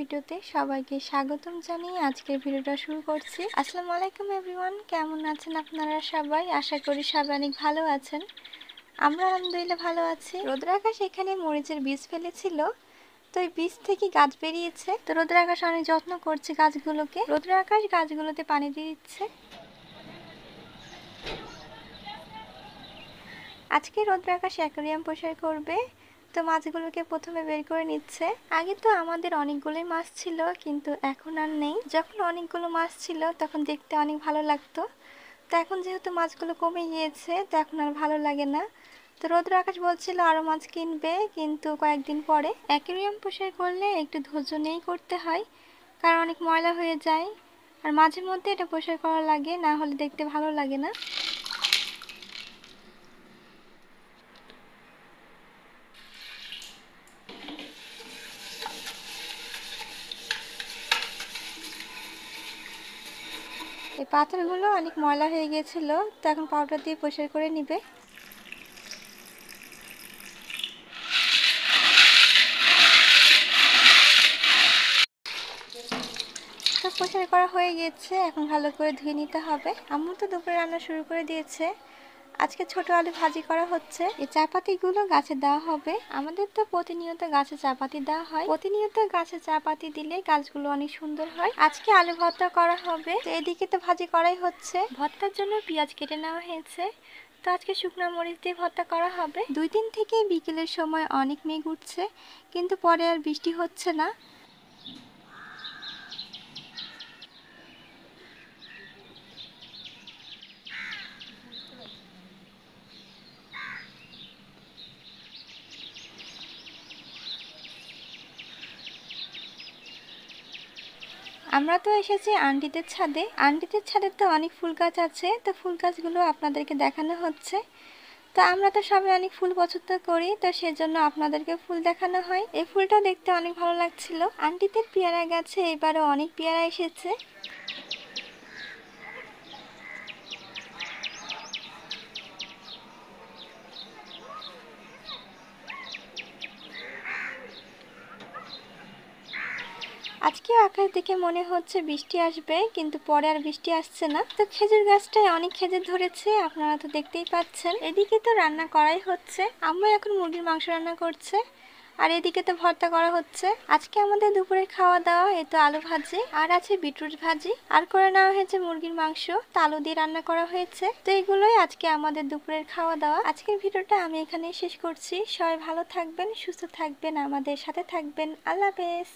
ভিডিওতে সবাইকে স্বাগতম জানিয়ে আজকের ভিডিওটা শুরু করছি। আসসালামু আলাইকুম এভরিওয়ান, কেমন আছেন আপনারা সবাই? আশা করি সবাই অনেক ভালো আছেন। আমরা আলহামদুলিল্লাহ ভালো আছি। রোদ্র আকাশ এখানে মরিচের বীজ ফেলেছিল, তো এই বীজ থেকে গাছ বেরিয়েছে। তো রোদ্র আকাশ অনেক যত্ন করছে গাছগুলোকে। রোদ্র আকাশ গাছগুলোতে পানি দিয়ে দিচ্ছে। আজকে রোদ্র আকাশ অ্যাকোয়ারিয়াম পরিষ্কার করবে, তো মাছগুলোকে প্রথমে বের করে নিচ্ছে। আগে তো আমাদের অনেকগুলোই মাছ ছিল, কিন্তু এখন আর নেই। যখন অনেকগুলো মাছ ছিল তখন দেখতে অনেক ভালো লাগতো, তো এখন যেহেতু মাছগুলো কমে গিয়েছে তো এখন আর ভালো লাগে না। তো রোদ্র আকাশ বলছিল আরও মাছ কিনবে, কিন্তু কয়েকদিন পরে। অ্যাকোয়ারিয়াম পরিষ্কার করলে একটু ধৈর্য নিয়েই করতে হয়, কারণ অনেক ময়লা হয়ে যায়, আর মাঝে মধ্যে এটা পরিষ্কার করা লাগে, না হলে দেখতে ভালো লাগে না। এই পাথরগুলো অনেক ময়লা হয়ে গিয়েছিল, তো এখন পাউডার দিয়ে পরিষ্কার করে নিবে। তো পরিষ্কার করা হয়ে গিয়েছে, এখন ভালো করে ধুয়ে নিতে হবে। আম্মু তো দুপুরে রান্না শুরু করে দিয়েছে। আজকে ছোট আলু ভাজি করা হচ্ছে। এই চা পাতিগুলো গাছে দেওয়া হবে। আমাদের তো প্রতিনিয়ত গাছে চা পাতি দেওয়া হয়। প্রতিনিয়ত গাছে চা পাতি দিলে গাছগুলো অনেক সুন্দর হয়। আজকে আলু ভর্তা করা হবে। তো এদিকে তো ভাজি করাই হচ্ছে। ভর্তার জন্য পেঁয়াজ কেটে নেওয়া হয়েছে। তো আজকে শুকনো মরিচ দিয়ে ভর্তা করা হবে। 2 দিন থেকে বিকেলের সময় অনেক মেঘ উঠছে, কিন্তু পরে আর বৃষ্টি হচ্ছে না। আমরা তো এসেছি আন্টিদের ছাদে। আন্টিদের ছাদে তো অনেক ফুল গাছ আছে, তো ফুল গাছগুলো আপনাদেরকে দেখানো হচ্ছে। তো আমরা তো সবাই অনেক ফুল পছন্দ করি, তো সেজন্য আপনাদেরকে ফুল দেখানো হয়। এই ফুলটা দেখতে অনেক ভালো লাগছিল। আন্টিদের পেয়ারা গাছে এবারও অনেক পেয়ারা এসেছে। আজকেও আকাশ দেখে মনে হচ্ছে বৃষ্টি আসবে, কিন্তু পরে আর বৃষ্টি আসছে না। তো খেজুর গাছটায় অনেক খেজুর ধরেছে, আপনারা তো দেখতেই পাচ্ছেন। এদিকে তো রান্না করাই হচ্ছে। আম্মু এখন মুরগির মাংস রান্না করছে, আর এদিকে তো ভর্তা করা হচ্ছে। আজকে আমাদের দুপুরের খাওয়া দাওয়া এই তো আলু ভাজি, আর আছে বিটরুট ভাজি, আর করে নেওয়া হয়েছে মুরগির মাংস, তো আলু দিয়ে রান্না করা হয়েছে। তো এগুলোই আজকে আমাদের দুপুরের খাওয়া দাওয়া। আজকের ভিডিওটা আমি এখানেই শেষ করছি। সবাই ভালো থাকবেন, সুস্থ থাকবেন, আমাদের সাথে থাকবেন। আল্লাহ হাফেজ।